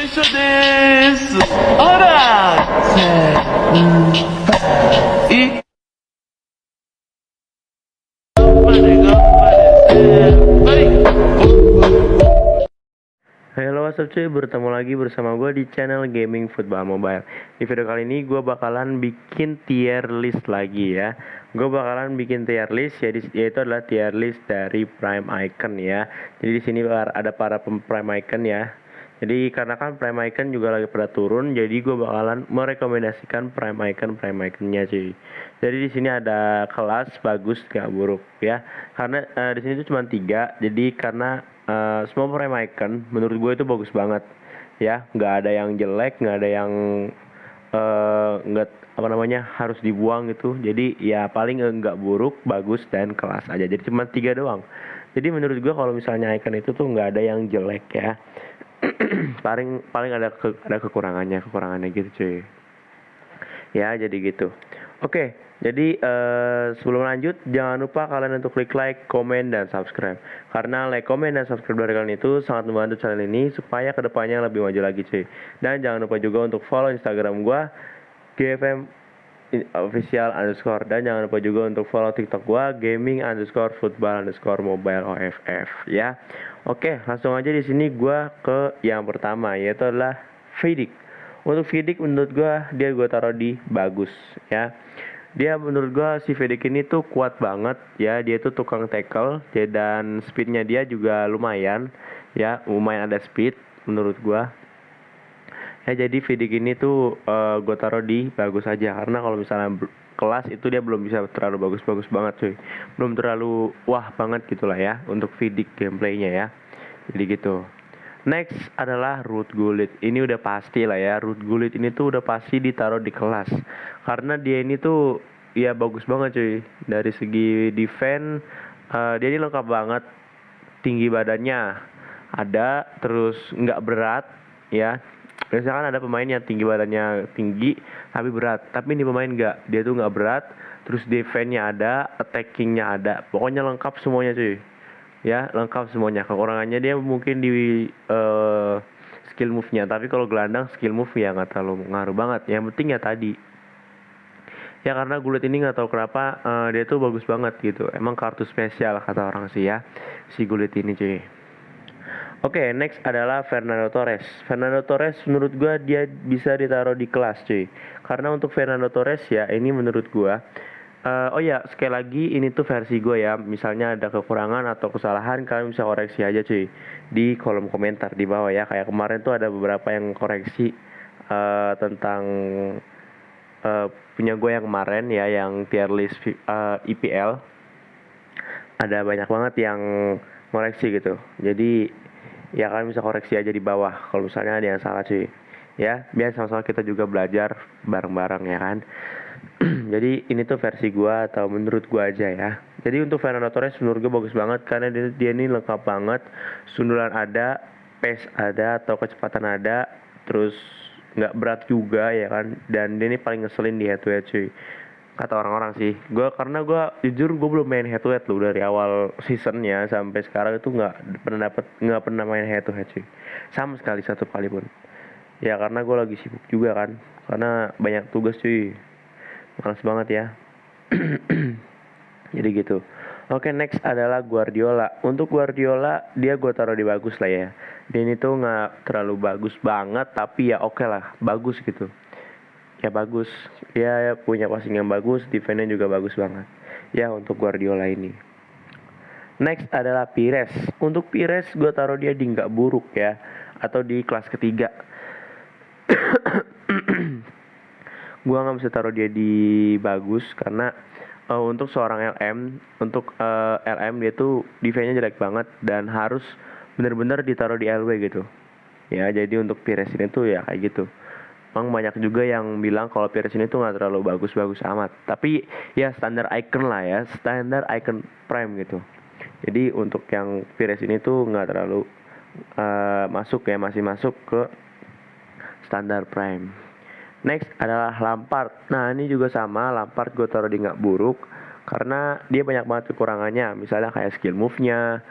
緒です。ほら、せーい、Halo what's up cuy, bertemu lagi bersama gue di channel Gaming Football Mobile. Di video kali ini gue bakalan bikin tier list lagi ya. Gue bakalan bikin tier list yaitu adalah tier list dari Prime Icon ya. Jadi di sini ada para Prime Icon ya. Jadi karena kan Prime Icon juga lagi pada turun, jadi gue bakalan merekomendasikan Prime Iconnya cuy. Jadi di sini ada kelas bagus gak buruk ya. Karena di sini tuh cuma 3, jadi karena semua Prime Icon menurut gue itu bagus banget ya, nggak ada yang jelek, nggak ada yang nggak apa namanya harus dibuang gitu. Jadi ya paling nggak buruk, bagus dan kelas aja. Jadi cuma 3 doang. Jadi menurut gue kalau misalnya icon itu tuh nggak ada yang jelek ya. paling paling ada kekurangannya gitu cuy ya, jadi gitu. Oke, jadi sebelum lanjut jangan lupa kalian untuk klik like, komen, dan subscribe, karena like, komen, dan subscribe dari kalian itu sangat membantu channel ini supaya kedepannya lebih maju lagi cuy. Dan jangan lupa juga untuk follow Instagram gua GFM official underscore, dan jangan lupa juga untuk follow TikTok gua gaming underscore football underscore mobile OFF ya. Oke, langsung aja di sini gua ke yang pertama, yaitu adalah Vidic. Untuk Vidic menurut gua gua taruh di bagus ya. Dia menurut gua si Vidic ini tuh kuat banget ya. Dia tuh tukang tackle ya, dan speednya dia juga lumayan ya, lumayan ada speed menurut gua. Ya jadi Vidic ini tuh gue taruh di bagus aja, karena kalau misalnya kelas itu dia belum bisa terlalu bagus-bagus banget cuy, belum terlalu wah banget gitulah ya untuk Vidic gameplaynya ya, jadi gitu. Next adalah Ruud Gullit. Ini udah pasti lah ya, Ruud Gullit ini tuh udah pasti ditaruh di kelas, karena dia ini tuh ya bagus banget cuy. Dari segi defense dia ini lengkap banget, tinggi badannya ada, terus nggak berat ya. Biasanya kan ada pemain yang tinggi badannya tinggi tapi berat, tapi ini pemain nggak, dia tuh nggak berat, terus defense-nya ada, attackingnya ada, pokoknya lengkap semuanya cuy ya, lengkap semuanya. Kekurangannya dia mungkin di skill move-nya, tapi kalau gelandang skill move ya nggak terlalu ngaruh banget. Yang penting ya tadi ya, karena Gullit ini nggak tahu kenapa dia tuh bagus banget gitu, emang kartu spesial kata orang sih ya si Gullit ini cuy. Oke, next adalah Fernando Torres. Fernando Torres menurut gua dia bisa ditaruh di kelas cuy. Karena untuk Fernando Torres ya, ini menurut gua oh ya, sekali lagi ini tuh versi gue ya. Misalnya ada kekurangan atau kesalahan, kalian bisa koreksi aja cuy di kolom komentar di bawah ya. Kayak kemarin tuh ada beberapa yang koreksi tentang punya gue yang kemarin ya, yang tier list IPL. Ada banyak banget yang koreksi gitu. Jadi ya kalian bisa koreksi aja di bawah kalau misalnya ada yang salah cuy ya, biar sama-sama kita juga belajar bareng-bareng ya kan. Jadi ini tuh versi gua atau menurut gua aja ya. Jadi untuk Fernando Torres menurut gua bagus banget, karena dia ini lengkap banget, sundulan ada, pace ada atau kecepatan ada, terus nggak berat juga ya kan, dan dia ini paling ngeselin di head to head cuy kata orang-orang sih. Karena gue jujur gue belum main head to head loh, dari awal seasonnya sampai sekarang itu nggak pernah main head to head cuy, sama sekali satu kali pun ya, karena gue lagi sibuk juga kan, karena banyak tugas cuy, malas banget ya. Jadi gitu. Oke, next adalah Guardiola. Untuk Guardiola dia gue taruh di bagus lah ya. Dia ini tuh nggak terlalu bagus banget, tapi ya oke lah, bagus gitu ya, bagus ya, punya passing yang bagus, defense-nya juga bagus banget ya untuk Guardiola ini. Next adalah Pires. Untuk Pires gue taruh dia di nggak buruk ya, atau di kelas ketiga. Gue nggak bisa taruh dia di bagus karena untuk seorang LM dia tuh defense-nya jelek banget dan harus benar-benar ditaruh di LW gitu ya. Jadi untuk Pires ini tuh ya kayak gitu. Emang banyak juga yang bilang kalau Pires ini tuh nggak terlalu bagus-bagus amat, tapi ya standar icon lah ya, standar icon prime gitu. Jadi untuk yang Pires ini tuh nggak terlalu masuk ya, masih masuk ke standar prime. Next adalah Lampard. Nah ini juga sama, Lampard gue taruh di nggak buruk karena dia banyak banget kekurangannya, misalnya kayak skill move-nya,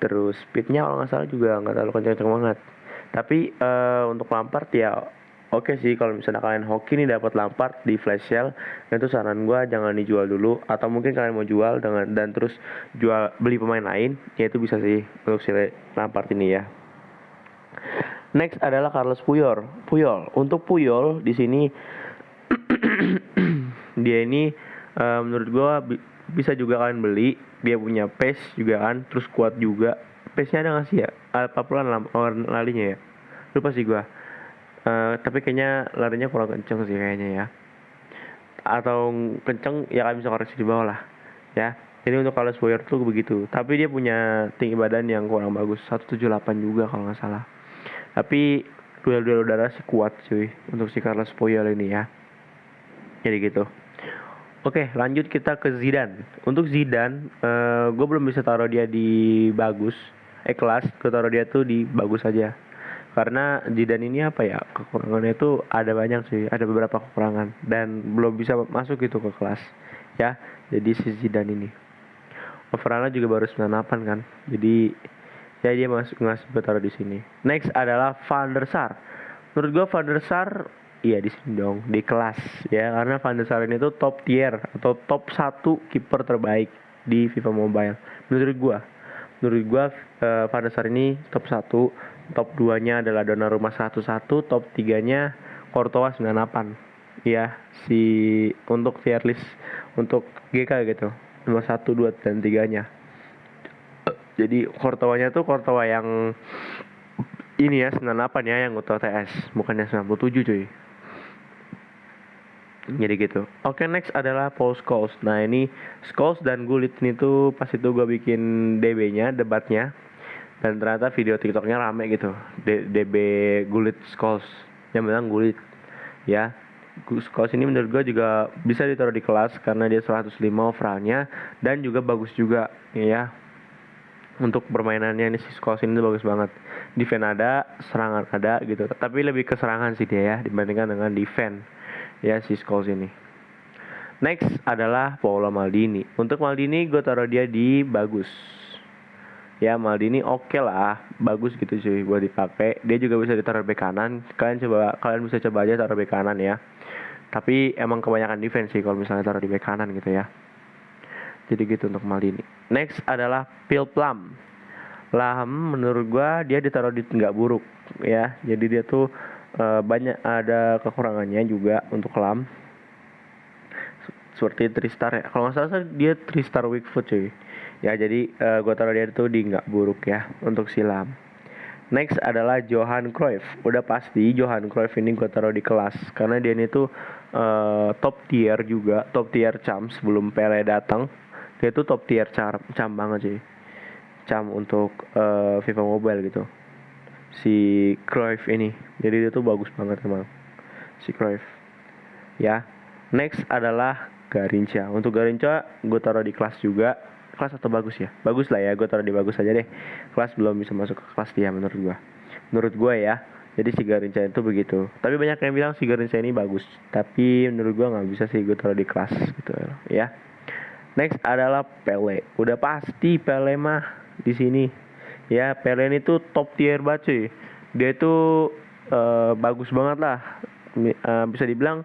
terus speed-nya kalau nggak salah juga nggak terlalu kenceng-kenceng banget. Tapi untuk Lampard ya oke sih, kalau misalnya kalian hoki nih dapat Lampard di flash sale, itu saran gue jangan dijual dulu, atau mungkin kalian mau jual dan terus beli pemain lain, ya itu bisa sih untuk si Lampard ini ya. Next adalah Carlos Puyol. Untuk Puyol di sini dia ini menurut gue bisa juga kalian beli. Dia punya pace juga kan, terus kuat juga. Pace-nya ada nggak sih ya? Apa pelan larinya ya? Lupa sih gue. Tapi kayaknya larinya kurang kenceng sih kayaknya ya. Atau kenceng ya kalian bisa koreksi di bawah lah ya. Jadi untuk Carlos Puyol tuh begitu. Tapi dia punya tinggi badan yang kurang bagus, 178 juga kalau nggak salah. Tapi duel udara sih kuat cuy untuk si Carlos Puyol ini ya. Jadi gitu. Oke, lanjut kita ke Zidane. Untuk Zidane, gue belum bisa taruh dia di bagus, kelas. Gue taruh dia tuh di bagus aja. Karena Zidane ini apa ya, kekurangannya itu ada banyak sih, ada beberapa kekurangan dan belum bisa masuk gitu ke kelas. Ya, jadi si Zidane ini. Overallnya juga baru 98 kan. Jadi ya dia ngasih gue taruh di sini. Next adalah Van der Sar. Menurut gue Van der Sar iya di sini dong, di kelas ya, karena Van der Sar ini tuh top tier atau top 1 kiper terbaik di FIFA Mobile. Menurut gua Van der Sar ini top 1, top 2-nya adalah Donnarumma 101, top 3-nya Courtois 98. Ya, si untuk tier list untuk GK gitu. Nomor 1, 2 dan 3-nya. Jadi Courtois-nya tuh Courtois yang ini ya 98 ya, yang untuk TS, bukannya 97 cuy. Jadi gitu. Oke, next adalah Paul Scholes. Nah ini Scholes dan Gullit ini tuh pas itu gue bikin DB-nya, debatnya, dan ternyata video TikToknya rame gitu. DB Gullit Scholes, yang bilang Gullit ya. Scholes ini menurut gue juga bisa ditaruh di kelas karena dia 105 overallnya dan juga bagus juga ya. Untuk permainannya ini si Scholes ini bagus banget. Defense ada, serangan ada gitu. Tapi lebih ke serangan sih dia ya dibandingkan dengan defense. Ya si Scholes ini. Next adalah Paolo Maldini. Untuk Maldini gue taruh dia di bagus. Ya Maldini oke lah, bagus gitu cuy buat dipakai. Dia juga bisa ditaruh bek kanan. Kalian bisa coba aja taruh bek kanan ya. Tapi emang kebanyakan defense sih kalau misalnya taruh di bek kanan gitu ya. Jadi gitu untuk Maldini. Next adalah Phil Plum. Lahm menurut gue dia ditaruh di nggak buruk ya. Jadi dia tuh banyak ada kekurangannya juga untuk Lahm. Seperti 3 star ya. Kalau nggak salah dia 3 star weak foot cuy. Ya jadi gue taruh dia tuh di nggak buruk ya untuk si Lahm. Next adalah Johan Cruyff. Udah pasti Johan Cruyff ini gue taruh di kelas karena dia ini tuh top tier juga, top tier cam sebelum Pele datang. Dia tuh top tier cam banget cuy. Cam untuk FIFA Mobile gitu. Si Cruyff ini. Jadi dia tuh bagus banget emang. Si Cruyff. Ya. Next adalah Garrincha. Untuk Garrincha gue taruh di kelas juga. Kelas atau bagus ya? Bagus lah ya, gue taruh di bagus aja deh. Kelas belum bisa masuk ke kelas dia menurut gue. Menurut gue ya. Jadi si Garrincha itu begitu. Tapi banyak yang bilang si Garrincha ini bagus. Tapi menurut gue gak bisa sih gue taruh di kelas gitu ya. Next adalah Pele. Udah pasti Pele mah di sini. Ya Pele ini tuh top tier banget cuy. Dia tuh bagus banget lah. Bisa dibilang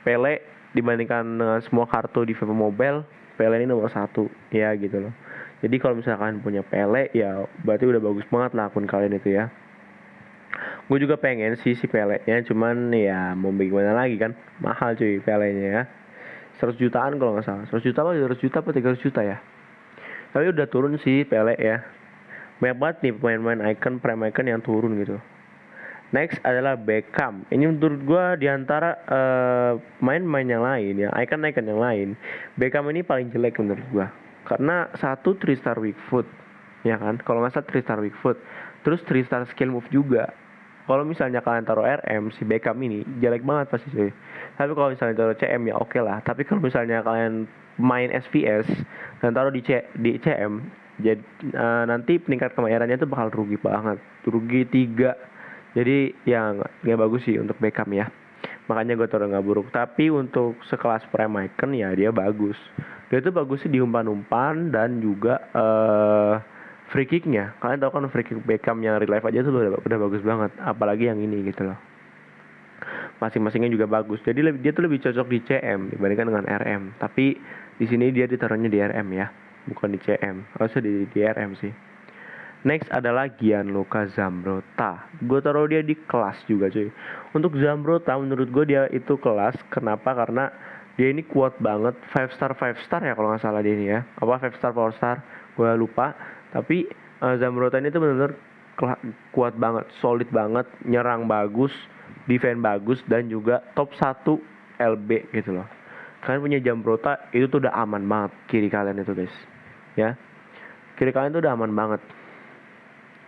Pele dibandingkan dengan semua kartu di FIFA Mobile, Pele ini nomor 1 ya gitu loh. Jadi kalau misalkan punya Pele ya berarti udah bagus banget lah akun kalian itu ya. Gue juga pengen sih si Pele nya, cuman ya mau bagaimana lagi kan, mahal cuy Pele nya ya. 100 jutaan kalau nggak salah. 100 juta apa 200 juta apa 300 juta ya. Tapi udah turun sih Pele ya. Banyak banget nih pemain-pemain icon, prime icon yang turun gitu. Next adalah Beckham. Ini menurut gue diantara main-main yang lain ya, icon-icon yang lain, Beckham ini paling jelek menurut gue. Karena 1 3 star weak foot, ya kan? Kalau nggak salah 3 star weak foot, terus 3 star skill move juga. Kalau misalnya kalian taruh RM, si Beckham ini jelek banget pasti sih. Tapi kalau misalnya taruh CM ya oke lah. Tapi kalau misalnya kalian main SVS dan taruh di CM, jadi nanti peningkat kemahirannya itu bakal rugi banget, rugi 3. Jadi ya nggak bagus sih untuk Beckham ya. Makanya gue taruh nggak buruk. Tapi untuk sekelas prime icon ya dia bagus. Dia tuh bagus sih di umpan-umpan dan juga free kicknya, kalian tahu kan free kick Beckham yang real life aja tuh udah bagus banget, apalagi yang ini gitu loh. Masing-masingnya juga bagus. Jadi dia tuh lebih cocok di CM dibandingkan dengan RM. Tapi di sini dia ditaruhnya di RM ya, bukan di CM. Harusnya di RM sih. Next adalah Gianluca Zambrotta. Gue taruh dia di kelas juga cuy. Untuk Zambrotta menurut gue dia itu kelas. Kenapa? Karena dia ini kuat banget. 5 star ya kalau nggak salah dia ini ya. Apa 5 star 4 star? Gue lupa. Tapi Zambrotta ini tuh benar-benar kuat banget, solid banget, nyerang bagus, defense bagus, dan juga top 1 LB gitu loh. Kalian punya Zambrotta itu tuh udah aman banget kiri kalian itu guys. Ya. Kiri kalian tuh udah aman banget.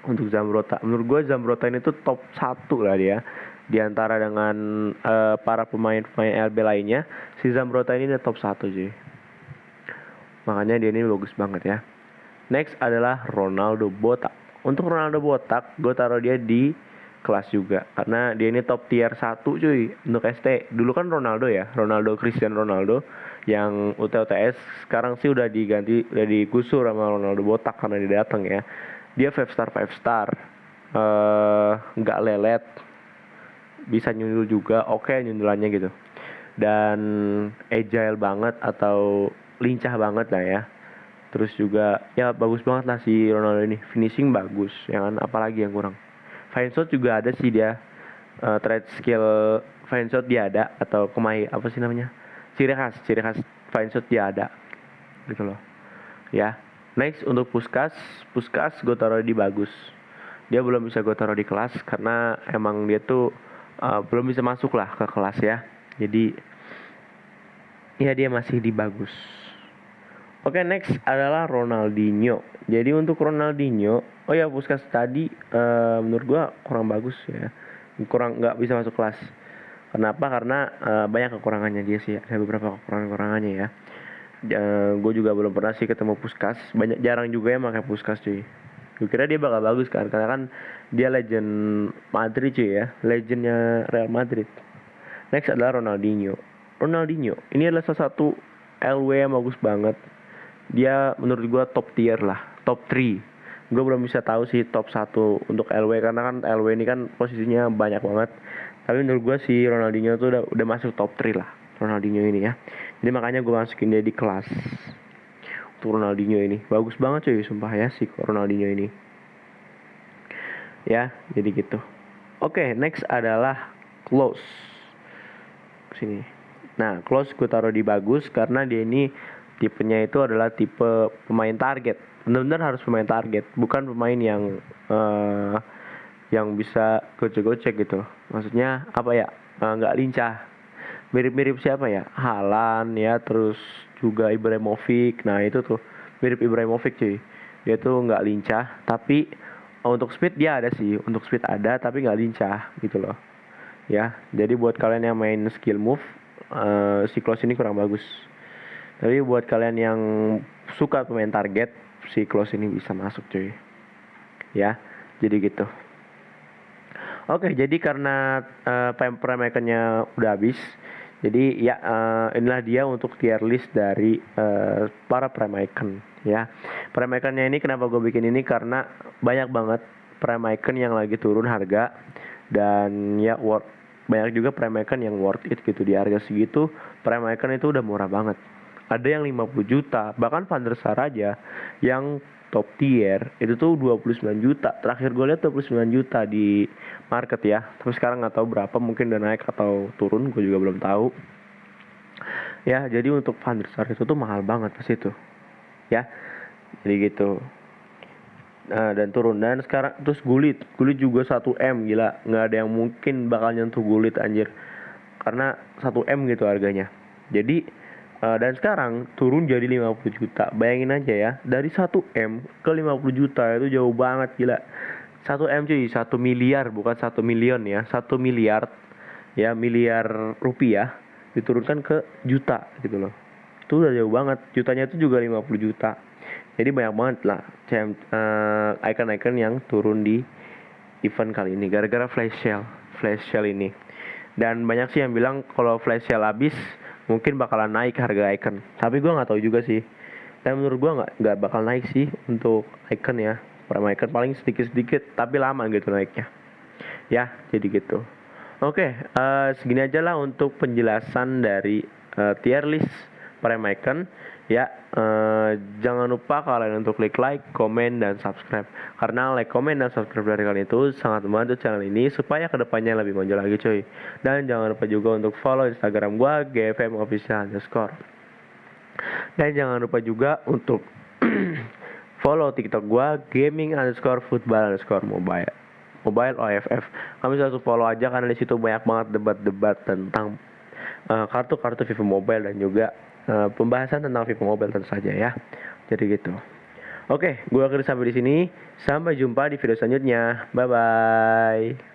Untuk Zambrotta, menurut gue Zambrotta ini tuh top 1 lah dia. Di antara dengan para pemain-pemain LB lainnya, si Zambrotta ini udah top 1 sih. Makanya dia ini bagus banget ya. Next adalah Ronaldo Botak. Untuk Ronaldo Botak, gue taruh dia di kelas juga. Karena dia ini top tier 1 cuy. Untuk ST, dulu kan Ronaldo ya, Ronaldo Cristiano Ronaldo yang UTS. Sekarang sih udah digusur sama Ronaldo Botak karena dia datang ya. Dia 5 star, nggak lelet, bisa nyundul juga, oke nyundulannya gitu, dan agile banget atau lincah banget lah ya. Terus juga ya bagus banget lah si Ronaldo ini, finishing bagus, yang apalagi yang kurang. Fine shot juga ada sih dia, trade skill fine shot dia ada, atau apa sih namanya, ciri khas fine shot dia ada, gitu loh, ya. Next untuk Puskas gue taruh di bagus. Dia belum bisa gue taruh di kelas karena emang dia tuh belum bisa masuk lah ke kelas ya. Jadi ya dia masih di bagus. Oke, next adalah Ronaldinho. Jadi untuk Ronaldinho, oh ya Puskas tadi menurut gue kurang bagus ya. Kurang nggak bisa masuk kelas. Kenapa? Karena banyak kekurangannya dia sih. Ada beberapa kekurangannya ya. Gue juga belum pernah sih ketemu Puskas, jarang juga yang pakai Puskas cuy. Gue kira dia bakal bagus kan, karena kan dia legend Madrid cuy ya, legendnya Real Madrid. Next adalah Ronaldinho ini adalah salah satu LW yang bagus banget. Dia menurut gue top tier lah, top 3. Gue belum bisa tahu sih top 1 untuk LW, karena kan LW ini kan posisinya banyak banget. Tapi menurut gue si Ronaldinho tuh udah masuk top 3 lah, Ronaldinho ini ya. Jadi makanya gue masukin dia di kelas. Untuk Ronaldinho ini bagus banget cuy, sumpah ya si Ronaldinho ini. Ya, jadi gitu. Oke, next adalah Klose. Sini. Nah, Klose gue taruh di bagus karena dia ini tipenya itu adalah tipe pemain target. Benar-benar harus pemain target, bukan pemain yang bisa gocek-gocek gitu. Maksudnya apa ya? Nggak lincah. Mirip-mirip siapa ya? Haaland ya, terus juga Ibrahimovic. Nah itu tuh mirip Ibrahimovic cuy. Dia tuh nggak lincah, tapi untuk speed dia ada sih. Untuk speed ada, tapi nggak lincah gitu loh. Ya, jadi buat kalian yang main skill move, si Klose ini kurang bagus. Tapi buat kalian yang suka pemain target, si Klose ini bisa masuk cuy. Ya, jadi gitu. Oke, jadi karena playmaker-nya udah habis, jadi ya inilah dia untuk tier list dari para prime icon ya. Prime iconnya ini kenapa gue bikin ini, karena banyak banget prime icon yang lagi turun harga, dan ya banyak juga prime icon yang worth it gitu. Di harga segitu prime icon itu udah murah banget. Ada yang 50 juta, bahkan Van der Sar aja yang top tier itu tuh 29 juta. Terakhir gue lihat 29 juta di market ya. Tapi sekarang nggak tahu berapa, mungkin udah naik atau turun, gue juga belum tahu. Ya, jadi untuk Van der Sar itu tuh mahal banget pas itu. Ya. Jadi gitu. Nah, dan turun, dan sekarang terus Gullit juga 1M, gila. Nggak ada yang mungkin bakal nyentuh Gullit anjir. Karena 1M gitu harganya. Jadi dan sekarang turun jadi 50 juta. Bayangin aja ya, dari 1M ke 50 juta itu jauh banget, gila. 1M cuy, 1 miliar, bukan 1 miliar ya. 1 miliar ya, miliar rupiah diturunkan ke juta gitu loh. Itu udah jauh banget. Jutanya itu juga 50 juta. Jadi banyak banget lah icon-icon yang turun di event kali ini gara-gara flash sale ini. Dan banyak sih yang bilang kalau flash sale habis mungkin bakalan naik harga icon. Tapi gue nggak tahu juga sih. Dan menurut gue nggak bakal naik sih untuk icon ya. Prime Icon paling sedikit-sedikit tapi lama gitu naiknya. Ya, jadi gitu. Oke, segini aja lah untuk penjelasan dari tier list Prime Icon. Ya, jangan lupa kalian untuk klik like, komen, dan subscribe. Karena like, komen, dan subscribe dari kalian itu sangat membantu channel ini supaya kedepannya lebih maju lagi cuy. Dan jangan lupa juga untuk follow Instagram gua @gfmofficial_. Dan jangan lupa juga untuk follow TikTok gua gaming_football_mobile. Mobile OFF. Kami selalu follow aja karena di situ banyak banget debat-debat tentang kartu-kartu FIFA Mobile dan juga pembahasan tentang FIFA Mobile tentu saja ya. Jadi gitu. Oke, gue akhiri sampai di sini. Sampai jumpa di video selanjutnya. Bye bye.